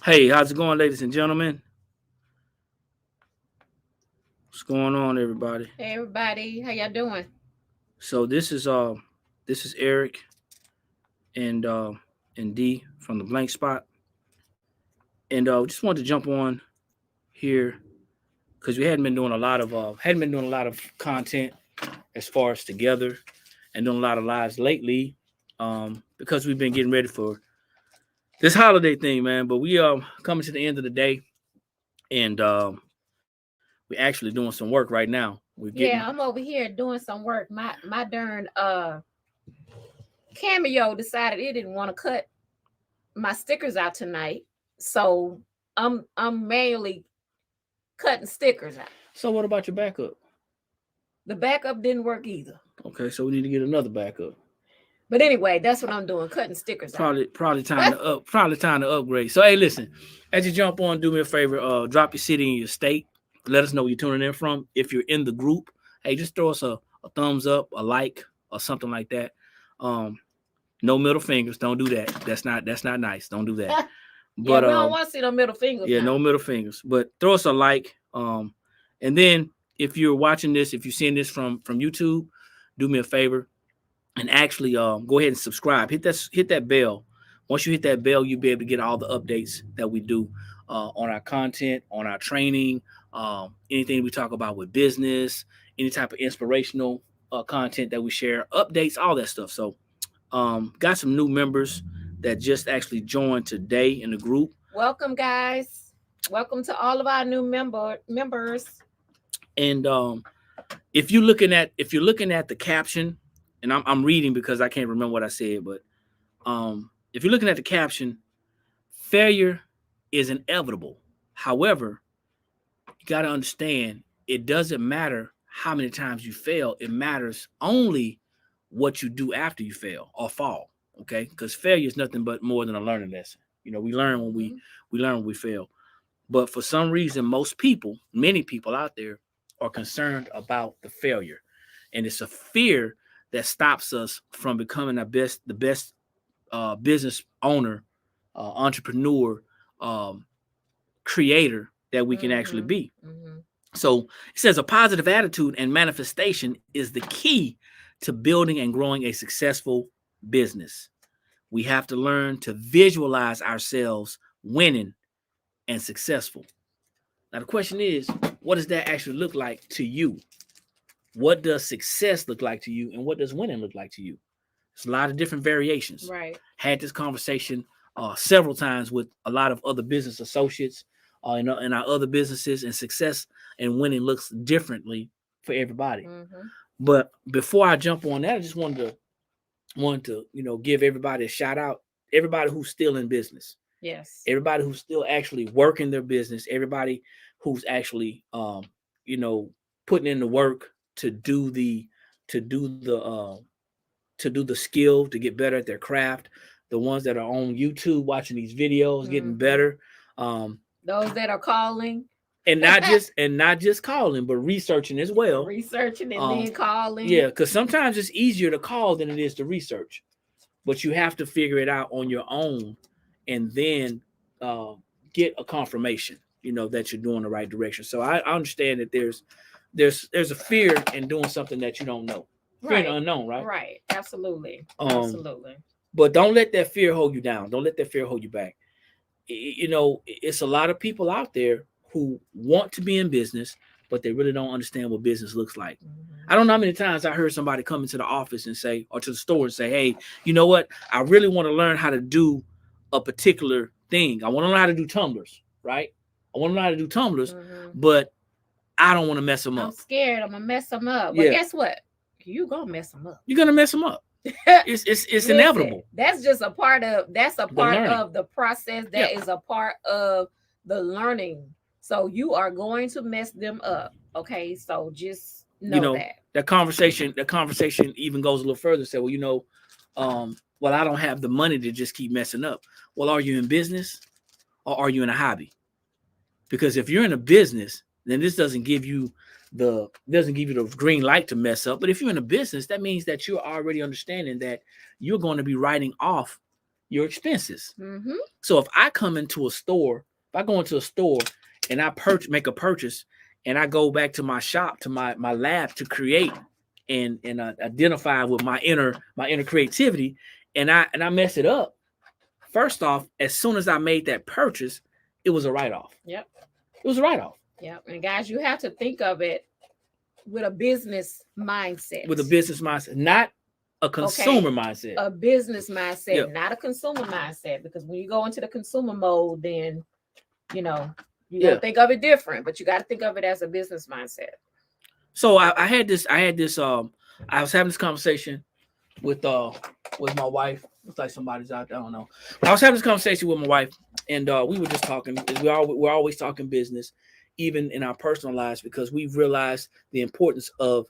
Hey, how's it going, ladies and gentlemen? What's going on, everybody? Hey everybody, how y'all doing? So this is Eric and D from the Blank Spot, and just wanted to jump on here because we hadn't been doing a lot of content as far as together and doing a lot of lives lately, because we've been getting ready for this holiday thing, man. But we coming to the end of the day, and we're actually doing some work right now. We're getting Yeah, I'm over here doing some work. My darn Cameo decided it didn't want to cut my stickers out tonight. So I'm manually cutting stickers out. So what about your backup? The backup didn't work either. Okay, so we need to get another backup. But anyway, that's what I'm doing, cutting stickers out. Probably time to upgrade. So hey, listen, as you jump on, do me a favor, drop your city and your state. Let us know where you're tuning in from. If you're in the group, hey, just throw us a thumbs up, a like, or something like that. Um, no middle fingers. Don't do that. That's not nice. Don't do that. Yeah, But we don't want to see no middle fingers. yeah, now. no middle fingers. But throw us a like. And then if you're watching this, if you're seeing this from YouTube, do me a favor and actually go ahead and subscribe. Hit that bell. Once you hit that bell, you'll be able to get all the updates that we do on our content, on our training, anything we talk about with business, any type of inspirational content that we share, updates, all that stuff. So got some new members that just actually joined today in the group. Welcome, guys. Welcome to all of our new members. And if you're looking at the caption, and I'm reading because I can't remember what I said, but if you're looking at the caption, failure is inevitable. However, you got to understand it doesn't matter how many times you fail. It matters only what you do after you fail or fall. Okay, because failure is nothing but more than a learning lesson. We learn when we learn when we fail. But for some reason, many people out there are concerned about the failure. And it's a fear that stops us from becoming the best business owner, entrepreneur, creator that we can actually be. Mm-hmm. So it says a positive attitude and manifestation is the key to building and growing a successful business. We have to learn to visualize ourselves winning and successful. Now, the question is, what does that actually look like to you? What does success look like to you? And what does winning look like to you? There's a lot of different variations. Right. Had this conversation several times with a lot of other business associates in our other businesses, and success and winning looks differently for everybody. Mm-hmm. But before I jump on that, I just wanted to give everybody a shout out. Everybody who's still in business. Yes. Everybody who's still actually working their business. Everybody who's actually putting in the work to do the skill to get better at their craft. The ones that are on YouTube watching these videos, getting better. Those that are calling. And not just calling, but researching as well. Researching and then calling. Yeah, because sometimes it's easier to call than it is to research. But you have to figure it out on your own and then get a confirmation, that you're doing the right direction. So I understand that there's a fear in doing something that you don't know. Fear and unknown, right? Right. Absolutely. Absolutely. But don't let that fear hold you down. Don't let that fear hold you back. It's a lot of people out there who want to be in business, but they really don't understand what business looks like. I don't know how many times I heard somebody come into the office and say, or to the store and say, hey, you know what? I really want to learn how to do a particular thing. I want to learn how to do tumblers, right? I want to learn how to do tumblers, but I don't want to mess them up. I'm scared I'm going to mess them up. But guess what? You're going to mess them up. You're going to mess them up. It's Listen, inevitable. That's just a part of the process. That is a part of the learning. So you are going to mess them up. Okay. So just know that. That conversation even goes a little further. Say, well, well, I don't have the money to just keep messing up. Well, are you in business or are you in a hobby? Because if you're in a business, then this doesn't give you the green light to mess up. But if you're in a business, that means that you're already understanding that you're going to be writing off your expenses. Mm-hmm. So if I come into a store, if I go into a store and I make a purchase, and I go back to my shop, to my lab to create and identify with my inner creativity, and I mess it up. First off, as soon as I made that purchase, it was a write off. Yep. It was a write off. Yep. And guys, you have to think of it with a business mindset. With a business mindset, not a consumer mindset. A business mindset, Yep. not a consumer mindset. Because when you go into the consumer mode, then you know you're gonna think of it different. But you got to think of it as a business mindset. So I had this. I was having this conversation with my wife. Looks like somebody's out there. I don't know. I was having this conversation with my wife, and we were just talking. We're always talking business, even in our personal lives, because we've realized the importance of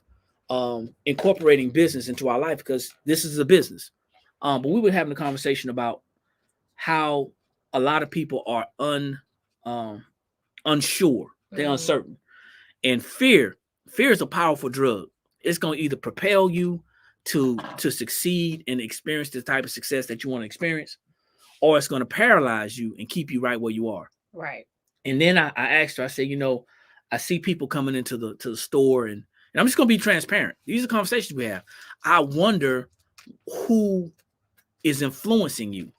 incorporating business into our life, because this is a business. But we were having a conversation about how a lot of people are unsure. They're uncertain, and fear is a powerful drug. It's going to either propel you to succeed and experience the type of success that you want to experience, or it's going to paralyze you and keep you right where you are. Right. And then I asked her, I said, I see people coming into the store, and I'm just going to be transparent. These are conversations we have. I wonder who is influencing you.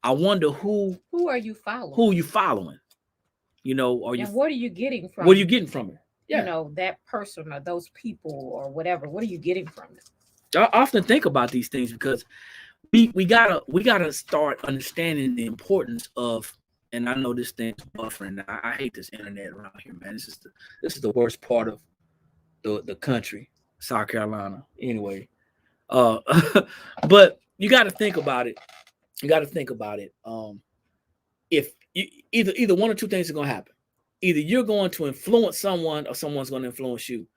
I wonder who are you following? Who are you following? What are you getting from? What are you getting from it? Yeah. That person or those people or whatever. What are you getting from it? I often think about these things because we gotta start understanding the importance of. And I know this thing's buffering. I hate this internet around here, man. This is the worst part of the country, South Carolina. Anyway, but you got to think about it. If you, either one or two things are going to happen. Either you're going to influence someone, or someone's going to influence you.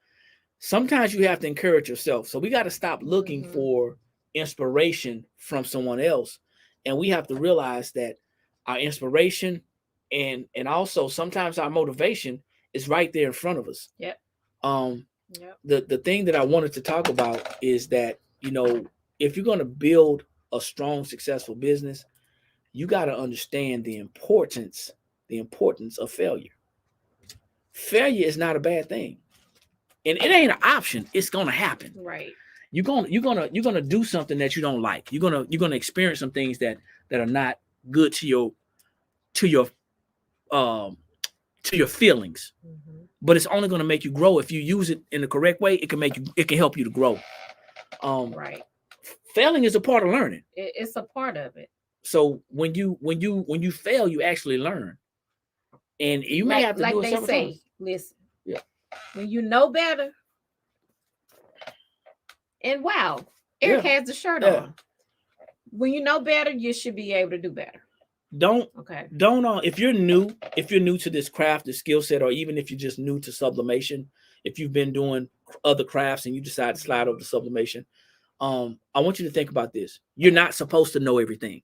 Sometimes you have to encourage yourself. So we got to stop looking for inspiration from someone else, and we have to realize that our inspiration and also sometimes our motivation is right there in front of us. Yep. The thing that I wanted to talk about is that, if you're going to build a strong, successful business, you got to understand the importance of failure. Failure is not a bad thing, and it ain't an option. It's going to happen. Right. You're gonna do something that you don't like. You're gonna experience some things that are not good to your feelings. But it's only gonna make you grow if you use it in the correct way. It can help you to grow. Right. Failing is a part of learning. It's a part of it. So when you fail, you actually learn, and you may have to do it several times. Listen. Yeah. When you know better, and wow, Eric has the shirt on. When you know better, you should be able to do better. Don't if you're new to this craft, this skill set, or even if you're just new to sublimation, if you've been doing other crafts and you decide to slide over to sublimation, I want you to think about this. You're not supposed to know everything.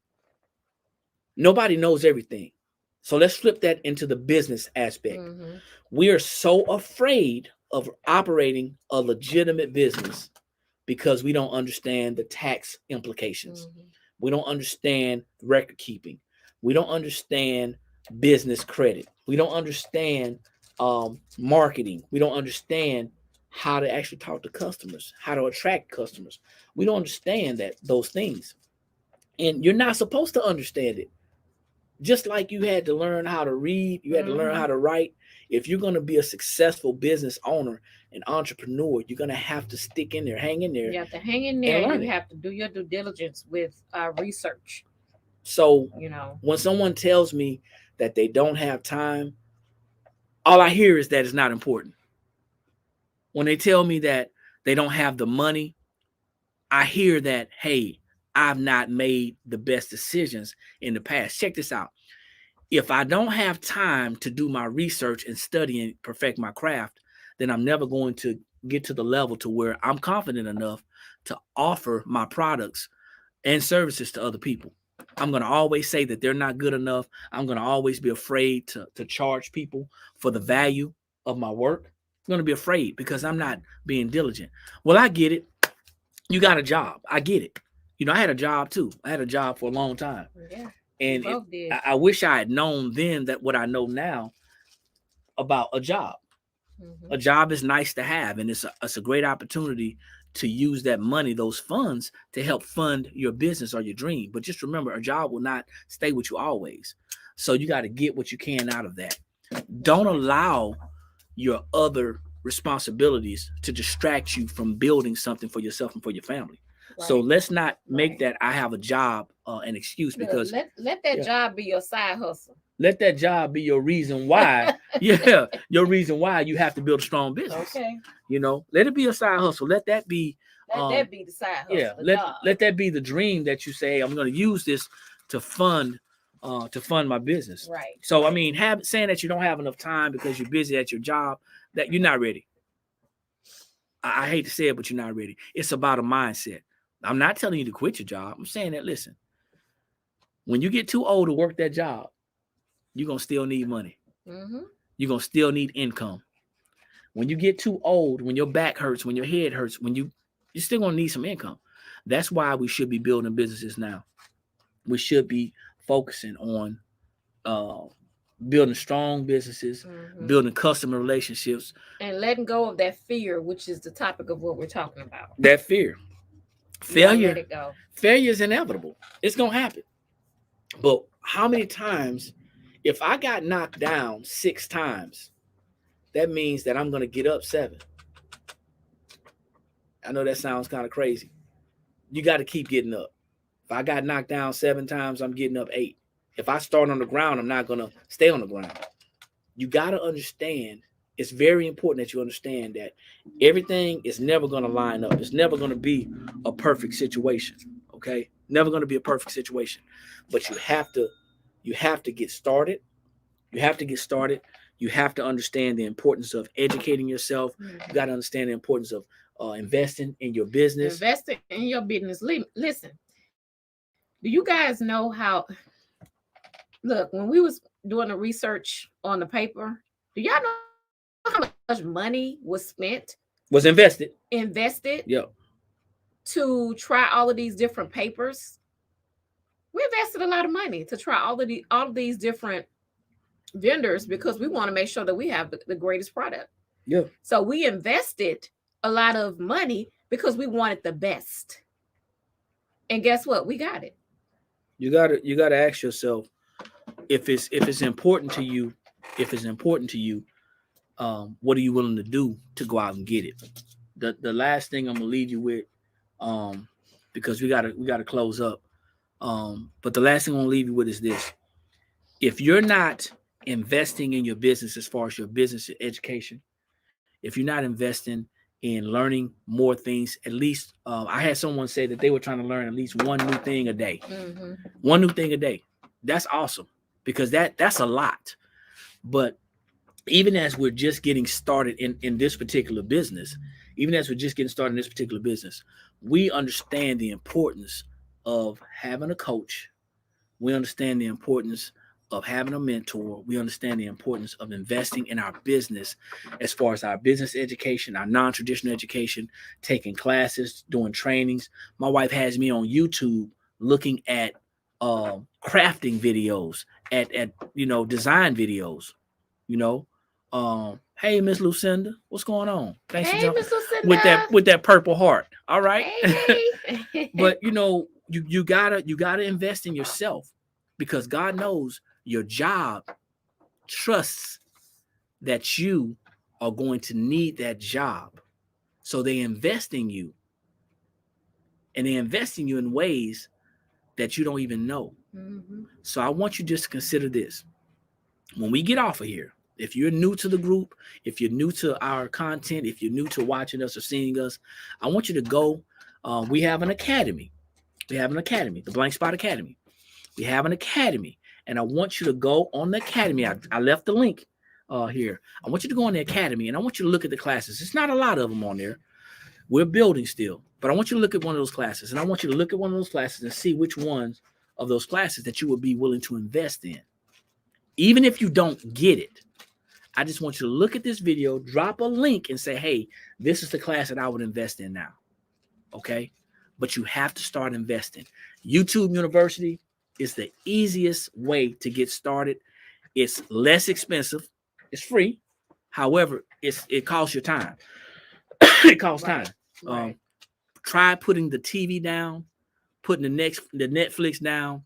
Nobody knows everything. So let's flip that into the business aspect. We are so afraid of operating a legitimate business because we don't understand the tax implications. We don't understand record keeping. We don't understand business credit. We don't understand marketing. We don't understand how to actually talk to customers, how to attract customers. We don't understand those things. And you're not supposed to understand it. Just like you had to learn how to read, you had to learn how to write. If you're going to be a successful business owner, an entrepreneur, you're going to have to stick in there, hang in there. You have to hang in there. You have to do your due diligence with research. So, when someone tells me that they don't have time, all I hear is that it's not important. When they tell me that they don't have the money, I hear that, hey, I've not made the best decisions in the past. Check this out. If I don't have time to do my research and study and perfect my craft, then I'm never going to get to the level to where I'm confident enough to offer my products and services to other people. I'm going to always say that they're not good enough. I'm going to always be afraid to charge people for the value of my work. I'm going to be afraid because I'm not being diligent. Well, I get it. You got a job. I get it. I had a job too. I had a job for a long time. Yeah. And Both did. I wish I had known then that what I know now about a job. A job is nice to have, and it's a great opportunity to use that money, those funds, to help fund your business or your dream. But just remember, a job will not stay with you always. So you got to get what you can out of that. Don't allow your other responsibilities to distract you from building something for yourself and for your family. Right. So let's not make that I have a job an excuse, because let that job be your side hustle. Let that job be your reason why. Your reason why you have to build a strong business. Okay. Let it be a side hustle. Let that be. Let that be the side hustle. Yeah. Let that be the dream that you say, I'm going to use this to fund my business. Right. So I mean, saying that you don't have enough time because you're busy at your job, that you're not ready. I hate to say it, but you're not ready. It's about a mindset. I'm not telling you to quit your job. I'm saying that, listen, when you get too old to work that job, you're going to still need money. Mm-hmm. You're going to still need income. When you get too old, when your back hurts, when your head hurts, you're still going to need some income. That's why we should be building businesses now. We should be focusing on building strong businesses, building customer relationships. And letting go of that fear, which is the topic of what we're talking about. That fear. Failure is inevitable. It's going to happen. But how many times, if I got knocked down 6 times, that means that I'm going to get up 7. I know that sounds kind of crazy. You got to keep getting up. If I got knocked down 7 times, I'm getting up 8. If I start on the ground, I'm not going to stay on the ground. You got to understand, it's very important that you understand that everything is never going to line up. It's never going to be a perfect situation, okay? Never going to be a perfect situation. But you have to get started. You have to get started. You have to understand the importance of educating yourself. You got to understand the importance of investing in your business. Investing in your business. Listen, do you guys know how... Look, when we was doing the research on the paper, do y'all know how much money was spent? Was invested. Yep. To try all of these different papers. We invested a lot of money to try all of these different vendors because we want to make sure that we have the greatest product. Yeah. So we invested a lot of money because we wanted the best. And guess what? We got it. You gotta ask yourself, if it's important to you, what are you willing to do to go out and get it? The last thing I'm gonna leave you with, because we gotta close up. But the last thing I'm gonna leave you with is this: if you're not investing in your business as far as your business education, if you're not investing in learning more things, at least I had someone say that they were trying to learn at least one new thing a day. Mm-hmm. One new thing a day. That's awesome, because that's a lot. But even as we're just getting started in this particular business, we understand the importance of having a coach. We understand the importance of having a mentor. We understand the importance of investing in our business as far as our business education, our non-traditional education, taking classes, doing trainings. My wife has me on YouTube looking at crafting videos, at design videos. Hey, Miss Lucinda, what's going on? Thanks for jumping Miss Lucinda. with that purple heart. All right. Hey. But you gotta invest in yourself, because God knows your job trusts that you are going to need that job. So they invest in you, and they invest in you in ways that you don't even know. Mm-hmm. So I want you just to consider this. When we get off of here, if you're new to the group, if you're new to our content, if you're new to watching us or seeing us, I want you to go. We have an academy. The Blank Spot Academy. We have an academy, and I want you to go on the academy. I left the link here. I want you to go on the academy, and I want you to look at the classes. It's not a lot of them on there. We're building still, but I want you to look at one of those classes, and I want you to look at one of those classes and see which ones of those classes that you would be willing to invest in. Even if you don't get it, I just want you to look at this video, drop a link, and say, hey, this is the class that I would invest in now. Okay? but you have to start investing. YouTube University is the easiest way to get started. It's less expensive. It's free. However, it costs your time. It costs time. Right. Try putting the TV down, putting the Netflix down,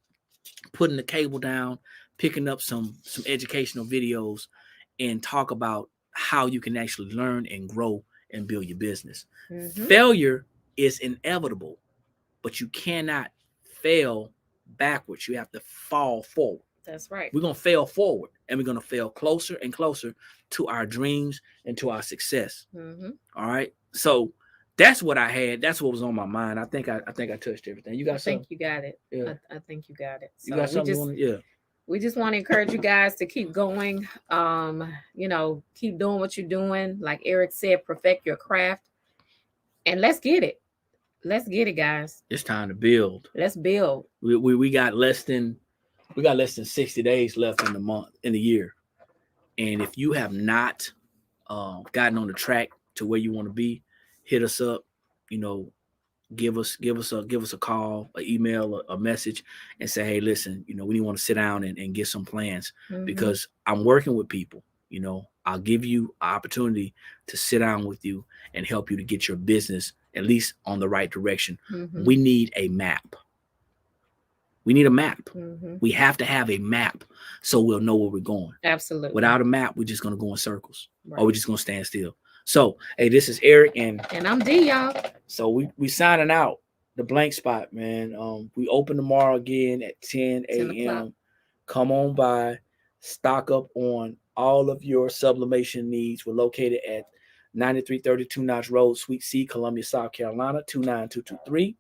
putting the cable down, picking up some educational videos, and talk about how you can actually learn and grow and build your business. Failure is inevitable, but you cannot fail backwards. You have to fall forward. That's right. We're going to fail forward, and we're going to fail closer and closer to our dreams and to our success. All right. So that's what I had. That's what was on my mind. I think I touched everything. You got something? I think you got it. Yeah. I think you got it. So you got something? We just want to encourage you guys to keep going. Keep doing what you're doing. Like Eric said, perfect your craft. And let's get it. Let's get it, guys. It's time to build. Let's build. We got less than 60 days left in the year. And if you have not gotten on the track to where you want to be, hit us up, give us a call, an email, a message, and say, hey, listen, we want to sit down and get some plans, because I'm working with people. I'll give you an opportunity to sit down with you and help you to get your business at least on the right direction. We need a map. We need a map. We have to have a map so we'll know where we're going. Absolutely. Without a map, we're just going to go in circles, or we're just going to stand still. So, hey, this is Eric and I'm D, y'all. So we signing out the Blank Spot, man. We open tomorrow again at 10 a.m. Come on by, stock up on all of your sublimation needs. We're located at 9332 Notch Road, Suite C, Columbia, South Carolina, 29223.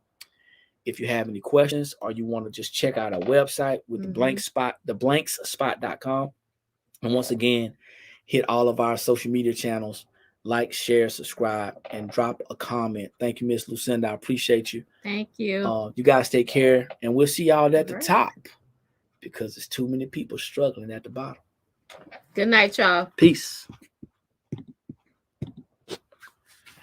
If you have any questions or you want to just check out our website with the Blank Spot, theblankspot.com. And once again, hit all of our social media channels. Like, share, subscribe, and drop a comment. Thank you, Miss Lucinda. I appreciate you. Thank you. You guys take care, and we'll see y'all at the top, because there's too many people struggling at the bottom. Good night, y'all. Peace.